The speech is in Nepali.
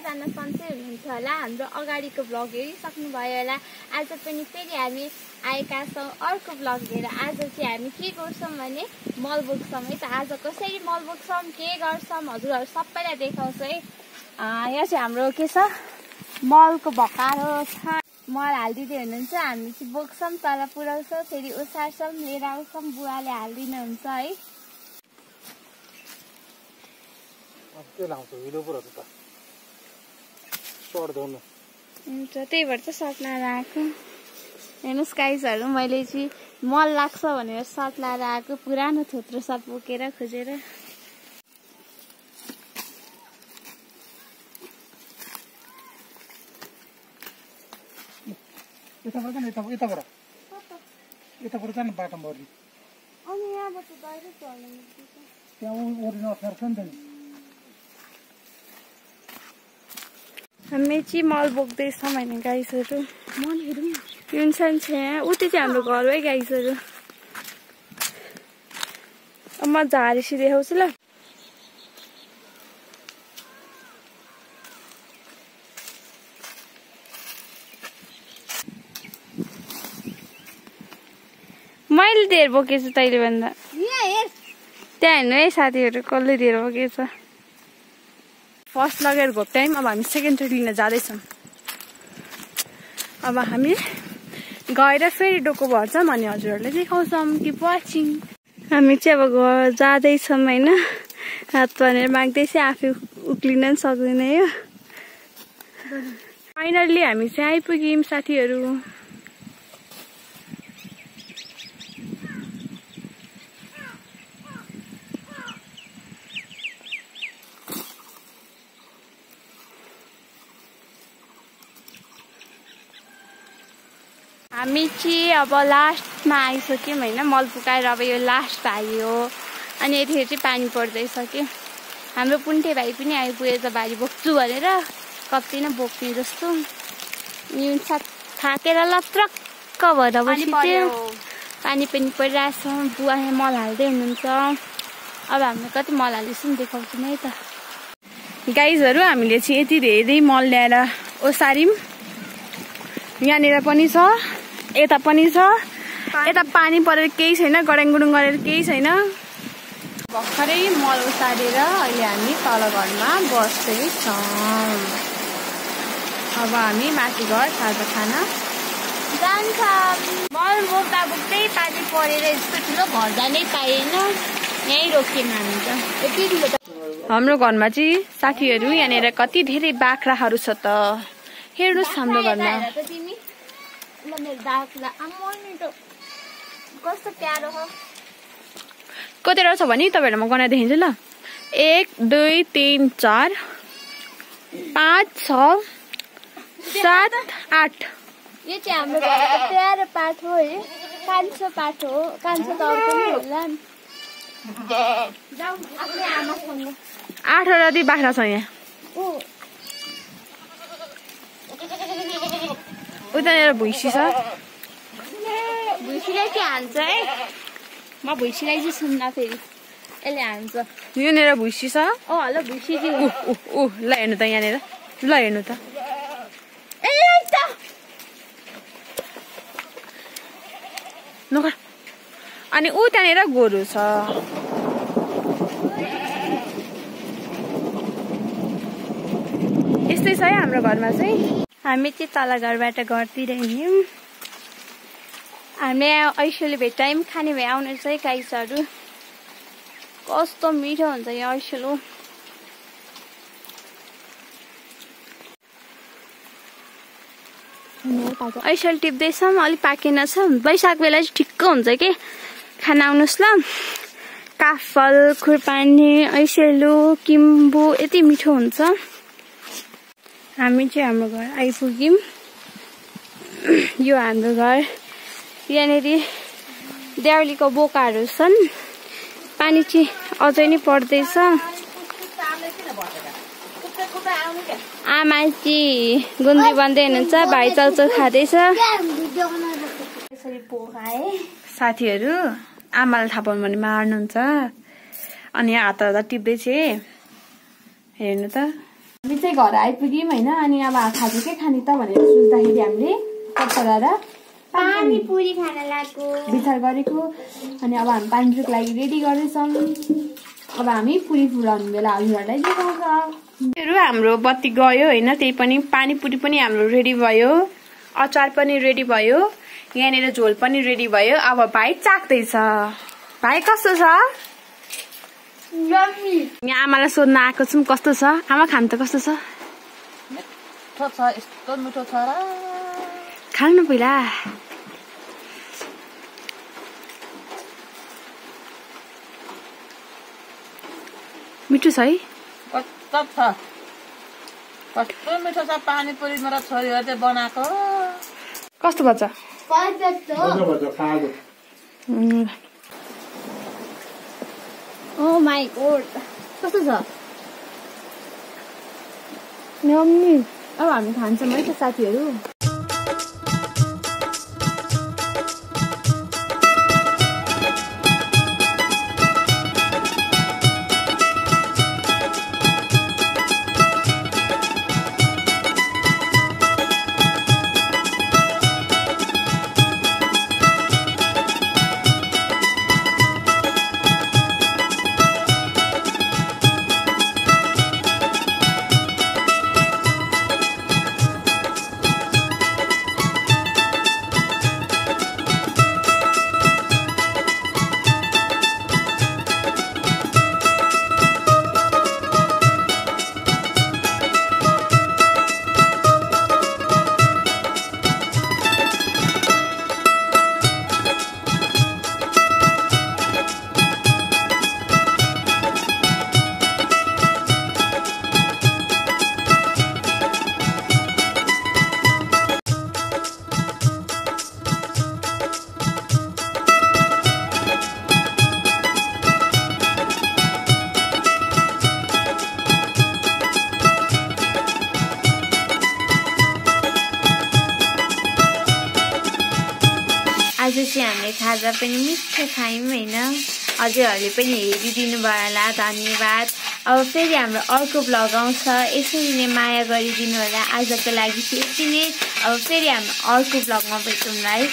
सबैजना सन्चै हुनुहुन्छ होला। हाम्रो अगाडिको भ्लग हेरिसक्नु भयो होला। आज पनि फेरि हामी आएका छौँ अर्को भ्लग लिएर। आज चाहिँ हामी के गर्छौँ भने मल बोक्छौँ है। त आज कसरी मल बोक्छौँ, के गर्छौँ हजुरहरू सबैलाई देखाउँछु है। यहाँ चाहिँ हाम्रो के छ, मलको भकारो छ। मल हालिदिँदै हुनुहुन्छ, हामी चाहिँ बोक्छौँ, तल पुऱ्याउँछौँ, फेरि ओसार्छौँ, लिएर आउँछौँ, बुवाले हालिदिनुहुन्छ है। हुन्छ, त्यही भएर चाहिँ सर्ट लाएर आएको। हेर्नुहोस् गाइजहरू, मैले चाहिँ मल लाग्छ भनेर सर्ट लाएर आएको, पुरानो थोत्रो सर्ट बोकेर खोजेर। यताबाट जानु बाटो मर्ने अनि यहाँबाट डाइरेक्ट चल्नु त्यहाँ ओरिन अप्ठ्यारो छ नि त। हामी चाहिँ मल बोक्दैछौँ होइन गाइजहरू। युनसन छ यहाँ, उति चाहिँ हाम्रो घर है गाइजहरू। अब म झारेसी देखाउँछु ल। मैले धेर बोकेछु तैँले भन्दा। त्यहाँ हेर्नु है साथीहरू, कसले धेर बोकेछ। फर्स्ट लगेर घोप्ट्यायौँ, अब हामी सेकेन्ड चोटि लिन जाँदैछौँ। अब हामी गएर फेरि डोको भर्छौँ अनि हजुरहरूले देखाउँछौँ। Keep watching. हामी चाहिँ अब घर जाँदैछौँ होइन। हात भनेर माग्दैछ, आफै उक्लिन पनि सक्दैन यो। फाइनल्ली हामी चाहिँ आइपुग्यौँ साथीहरू। हामी चाहिँ अब लास्टमा आइसक्यौँ होइन। मल पुकाएर अब यो लास्ट भाइ हो। अनि यतिखेर चाहिँ पानी पर्दैछ कि। हाम्रो पुन्टे भाइ पनि आइपुगेछ भारी बोक्छु भनेर, कति नै बोक्ने जस्तो। साथ थाकेर लत्रक्क भएर बसिदियो। पानी पनि परिरहेछ, बुवा मल हाल्दै हुनुहुन्छ। अब हामीले कति मल हाल्दैछौँ देखाउँछौँ है त। गाइजहरू, हामीले चाहिँ यति धेरै मल ल्याएर ओसार्यौँ। यहाँनिर पनि छ, यता पनि छ। यता पानी परेर केही छैन, गडाङगुडुङ गरेर केही छैन। भर्खरै मल ओसारेर अहिले हामी तल घरमा बस्दैछौँ। अब हामी माथि घर खाजा खान जान्छौँ। मल बोक्दा बोक्दै पानी परेर यस्तो ठुलो घर जानै पाएन, यहीँ रोक्यौँ हामी त। हाम्रो घरमा चाहिँ साथीहरू यहाँनिर कति धेरै बाख्राहरू छ त। हेर्नुहोस् हाम्रो घरमा कस्तो प्यारो हो। कतिवटा छ भने तपाईँहरूलाई म गनाइ देखाउँछु ल। 1 2 3 4 5 6 7 8। यो चाहिँ हाम्रो घरको प्यारो पाठ हो है। कान्छो पाठ हो। कान्छो त पनि होला। 8वटा दी बाख्रा छ यहाँ। उतानिर भुइँसी छ। भुइँसीलाई के हान्छ है, म भुइँसीलाई चाहिँ सुन्न फेरि यसले हान्छ। यहाँनिर भुइँसी छ। हेलो भुइँसी चाहिँ ल हेर्नु त यहाँनिर, ल हेर्नु त। नगर। अनि ऊ त्यहाँनिर गोरु छ। यस्तै छ है हाम्रो घरमा चाहिँ। हामी चाहिँ तल घरबाट घरतिर हिँड्यौँ। हामीले ऐसोले भेटायौँ, खाने भए आउनुहोस् है गाइसहरू। कस्तो मिठो हुन्छ यो ऐसोलो। ऐसोल टिप्दैछौँ, अलिक पाकेन छ। वैशाख बेला चाहिँ ठिक्क हुन्छ कि खाना। आउनुहोस् ल। काफल, खुर्पानी, ऐसेलु, किम्बु यति मिठो हुन्छ। हामी चाहिँ हाम्रो घर आइपुग्यौँ। यो हाम्रो घर। यहाँनिर देउलीको बोकाहरू छन्। पानी चाहिँ अझै नै पर्दैछ। आमा चाहिँ गुन्द्री बन्दै हुनुहुन्छ, भाइ चाउचाउ खाँदैछ। साथीहरू, आमाले थाहा पाउनु भने मार्नुहुन्छ। अनि यहाँ हात टिप्दै थिएँ, हेर्नु त। हामी चाहिँ घर आइपुग्यौँ होइन। अनि अब खाजा के खाने त भनेर सोच्दाखेरि हामीले कपडा र पानीपुरी खान लागेको विचार गरेको। अनि अब हामी पानीपुरीको लागि रेडी गर्दैछौँ। अब हामी पुरी फुलाउने बेला हजुरहरूलाई देखाउँछ। हाम्रो बत्ती गयो होइन, त्यही पनि पानीपुरी पनि हाम्रो रेडी भयो, अचार पनि रेडी भयो, यहाँनिर झोल पनि रेडी भयो। अब भाइ चाख्दैछ। भाइ कस्तो छ? यहाँ आमालाई सोध्न आएको छौँ कस्तो छ। आमा खानु त कस्तो छ? मिठो छ, यस्तो मिठो छ र। खानु पहिला। मिठो छ है? कस्तो छ, कस्तो मिठो छ। पानीपुरी मेरो छोरीहरूले बनाएको। कस्तो भन्छ? ओ माई गॉड, कस्तो छ? यम्मी। अब हामी खान्छौँ है त साथीहरू। आज चाहिँ हामीले खाजा पनि मिठो खायौँ होइन। हजुरहरूले पनि हेरिदिनु भयो होला, धन्यवाद। अब फेरि हाम्रो अर्को भ्लग आउँछ, यसरी नै माया गरिदिनु होला। आजको लागि चाहिँ यति नै। अब फेरि हाम्रो अर्को भ्लगमा भेटौँला है।